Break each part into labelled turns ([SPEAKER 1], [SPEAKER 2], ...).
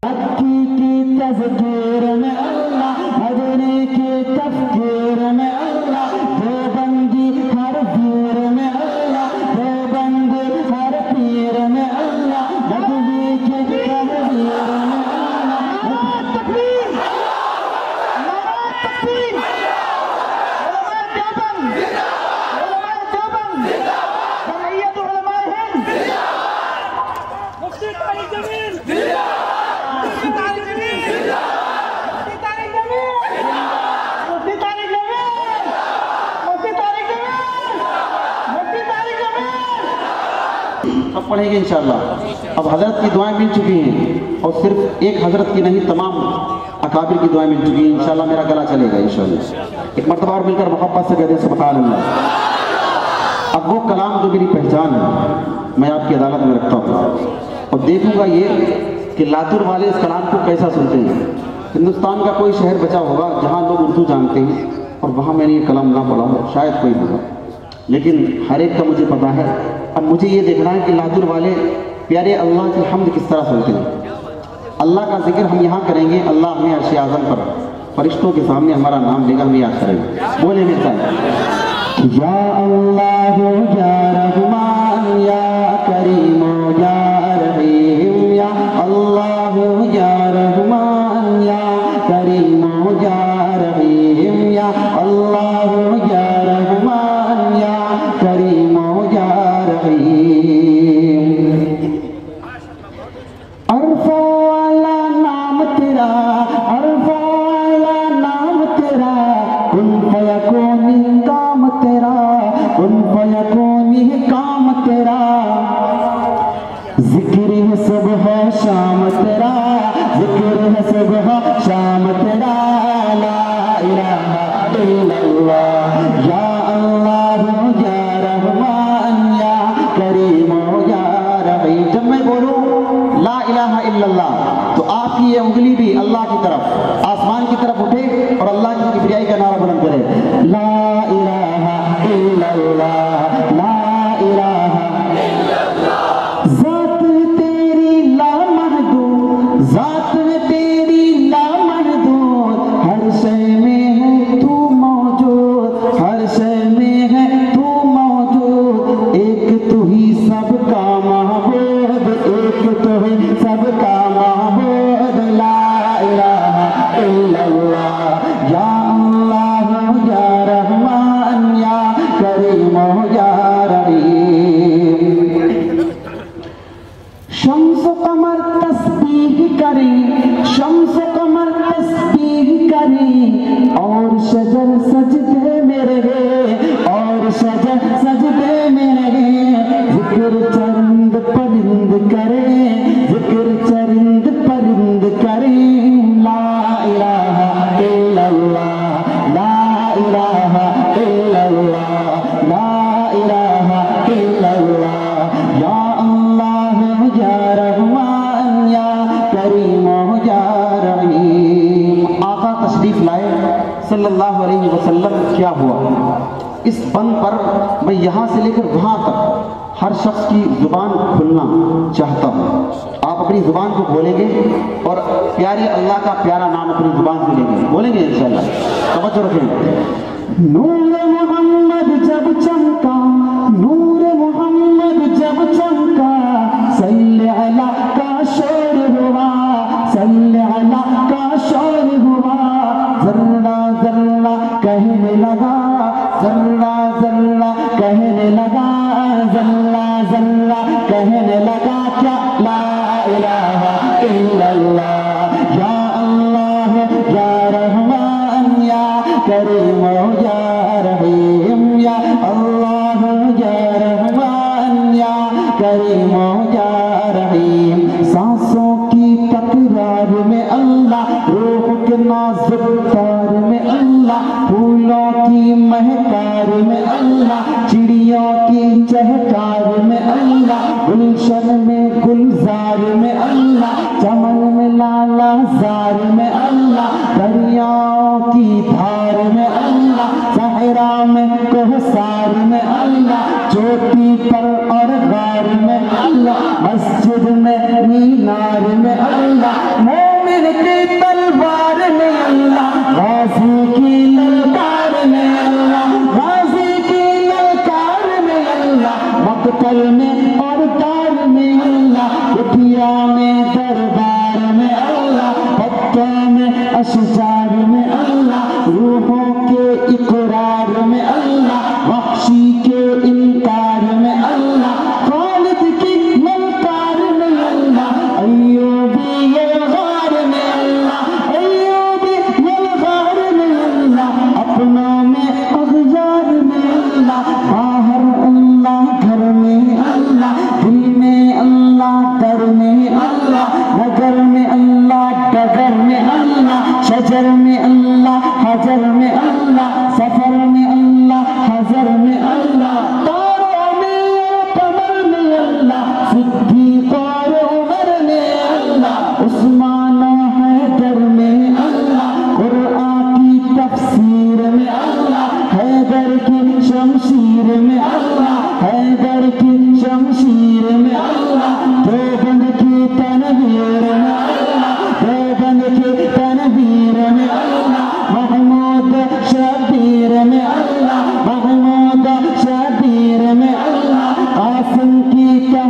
[SPEAKER 1] मक्की की तज़कीर में अल्लाह, मदनी की तफ़कीर में अल्लाह, देवबंदी हर पीर में अल्लाह, देवबंदी हर पीर में अल्लाह, नबी की तहरीर में अल्लाह। तकबीर, नारे तकबीर, उलमाए देवबंद, उलमाए देवबंद, जमइयत उलमाए हिंद, मुफ्ती तारिक जमील, मुफ्ती तारिक जमील, मुफ्ती तारिक जमील, मुफ्ती तारिक जमील, मुफ्ती तारिक जमील, मुफ्ती तारिक जमील।
[SPEAKER 2] अब पढ़ेंगे इंशाअल्लाह। अब हजरत की दुआएं मिल चुकी हैं और सिर्फ एक हजरत की नहीं, तमाम अकाबिर की दुआएं मिल चुकी हैं। इंशाअल्लाह मेरा गला चलेगा इंशाअल्लाह। एक मर्तबा और मिलकर मोहब्बत से कहते हैं सुभान अल्लाह। अब वो कलाम जो मेरी पहचान है, मैं आपकी अदालत में रखता हूँ और देखूंगा ये कि लातूर वाले इस कलाम को कैसा सुनते हैं। हिंदुस्तान का कोई शहर बचा होगा जहाँ लोग उर्दू जानते हैं और वहाँ मैंने ये कलाम ना पढ़ा हो, शायद कोई होगा, लेकिन हर एक का मुझे पता है। अब मुझे ये देखना है कि लातूर वाले प्यारे अल्लाह की हम्द किस तरह सुनते हैं। अल्लाह का जिक्र हम यहाँ करेंगे, अल्लाह हमें अर्श आज़म पर फरिश्तों के सामने हमारा नाम लेकर हमें याद करेंगे। बोले मिलता है या अल्लाह या रहमान या करीम या रहीम, या अल्लाह या रहमान या करीम या रहीम, या अल्लाह या रहमान या करीम या रहीम। अरफा वाला नाम तेरा, अरफा वाला नाम तेरा, कुन फयकूनी काम तेरा, कुन फयकूनी काम तेरा, जिक्र है सुबह शाम तेरा, जिक्र है सुबह शाम तेरा, ला इलाहा इल्लल्लाह या अल्लाह या रहमान या करीम या रहीम। जब मैं बोलूं ला इलाहा इल्लल्लाह तो आपकी ये उंगली भी अल्लाह की तरफ, आसमान की तरफ उठे और अल्लाह की किबरियाई का नारा बुलंद करे, ला इलाहा इल्लल्लाह, ला इलाहा इल्लल्लाह। ज़ात तेरी लामहदूद, ज़ात तेरी लामहदूद, हर शय में है तू मौजूद, हर शय में है तू मौजूद, एक तू ही सबका महबूब, एक तू ही सबका महबूब, ला इलाहा इल्लल्लाह या अल्लाह या रहमान या करीम या रहीम। शम्स कमर तस्बीह करें, शम्स कमर तस्बीह करें, और शजर सजदे में रहे, और शजर सजदे में रहे, जिक्र चरिंद परिंद करें, जिक्र चरिंद परिंद करें, ला इलाहा इल्लल्लाह, ला इलाहा इल्लल्लाह, ला इलाहा इल्लल्लाह या अल्लाह या रहमान या करीम या रहीम। आका तशरीफ लाए सल्लल्लाहु अलैहि वसल्लम। क्या हुआ इस बंद पर, मैं यहाँ से लेकर वहाँ तक हर शख्स की जुबान खुलना चाहता हूँ। आप अपनी जुबान को खोलेंगे और प्यारे अल्लाह का प्यारा नाम अपनी जुबान से लेंगे, बोलेंगे इंशाअल्लाह। तवज्जो रखें। नूर मोहम्मद जब चमका, नूर मोहम्मद जब चमका, सल्ले अला का शोर हुआ, सल्ले अला का शोर हुआ, जर्रा जर्रा कहने लगा, जर्रा जर्रा कहने लगा, जर्रा जर्रा कहने लगा, क्या ला इलाहा इल्लल्लाह या अल्लाह या रहमान या करीम या रहीम, या अल्लाह या रहमान या करीम या रहीम। सांसों की तकरार में अल्लाह, रूह के नाजुक तार में अल्लाह, फूलों की महकार में अल्लाह, चिड़ियों की चहकार में अल्लाह, गुलशन में गुलजार में अल्लाह, चमन में लाला जार में अल्लाह, दरियाओं की धार में अल्लाह, सहरा में कोहसार में अल्लाह, चोटी पर और गार में अल्लाह, मस्जिद में मीनार में अल्लाह,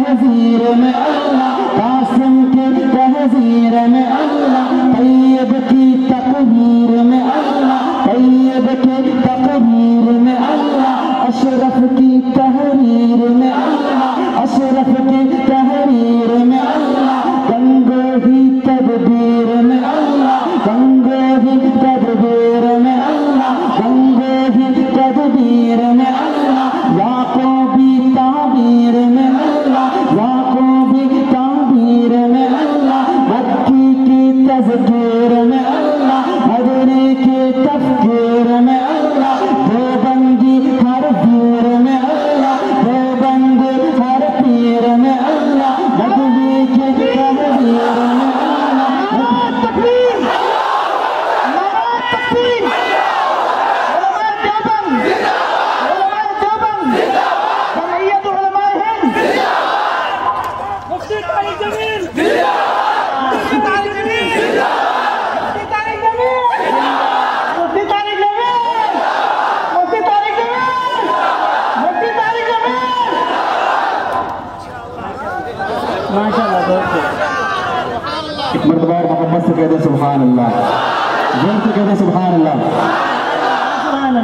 [SPEAKER 2] तहजीर में अल्लाह, कासिम की तहजीर में अल्लाह, तैयब की तकदीर में अल्लाह, तैयब की तकदीर में अल्लाह, अशरफ की तहरीर में अल्लाह, अशरफ की तहरीर में अल्लाह, गंगो ही तदबीर में अल्लाह, गंगो ही तदबीर में अल्लाह, गंगो ही तदबीर में अल्लाह, याकूबी ताबीर में अल्लाह, याकूबी ताबीर में अल्लाह, मक्की की तज़कीर में अल्लाह, मदनी की तफ़कीर में अल्लाह, देवबंदी हर पीर में अल्लाह, देवबंदी हर पीर में अल्लाह, नदवी की तहरीर में अल्लाह। तकबीर, नारे तकबीर, उलमाए देवबंद, उलमाए देवबंद, जमइयत उलमाए हिंद, मुफ्ती तारिक जमील, मुफ्ती तारिक जमील, मुफ्ती तारिक जमील, मुफ्ती तारिक जमील, मुफ्ती तारिक जमील, मुफ्ती तारिक जमील। माशाअल्लाह, बहुत एक मरतबा मोहम्मद से कहते सुभान अल्लाह, जोर से कहते सुभान अल्लाह।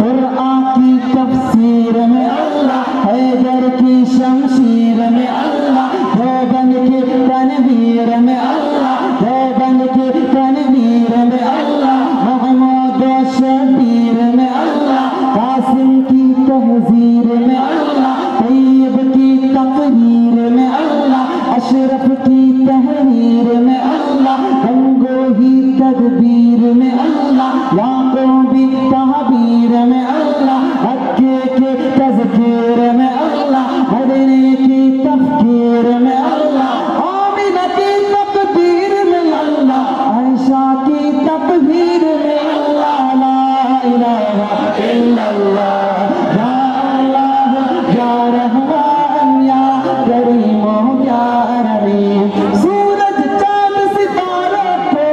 [SPEAKER 2] कुरान की तफसीर में अल्लाह, हैदर की शमशीर में अल्लाह, देवबंद की तनवीर में अल्लाह, देवबंद की तनवीर में अल्लाह, महमूद शबीर में अल्लाह, कासिम की तहजीर में अल्लाह, तैयब की तकरीर में अल्लाह, अशरफ की तहरीर में अल्लाह, गंगो ही तदबीर में अल्लाह, याकूबी ताबीर में अल्लाह, मक्के के तज़कीर में अल्लाह, मदनी की तफ़कीर में अल्लाह, आमिना की तकदीर में अल्लाह, आयशा की तकदीर में अल्लाह, ला इलाहा इल्लल्लाह, या अल्लाह या रहमान या करीम या रहीम। सूरज चांद सितारों को,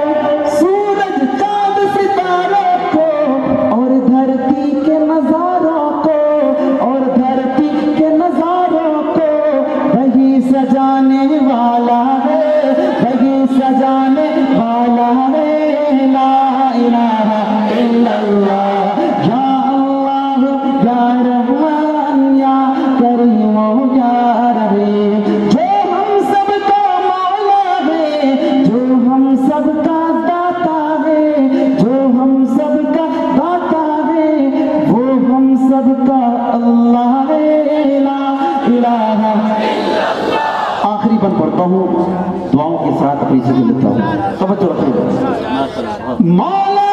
[SPEAKER 2] सूरज चांद सितारों को, और धरती के नजारों को, और धरती के नजारों को, वही सजाने वाला है, वही सजाने वाला है, ला इलाहा इल्लल्लाह, या अल्लाह या रहमान या करीम या रहीम। जो हम सबका मौला है, जो हम सबका दाता है, जो हम सबका दाता है, वो हम सबका अल्लाह है, ला इलाहा इल्लल्लाह। आखिरी बन पढ़ता हूँ, दुआओं के साथ अपनी जगह लेता हूँ, तवज्जो रखिएगा। मौला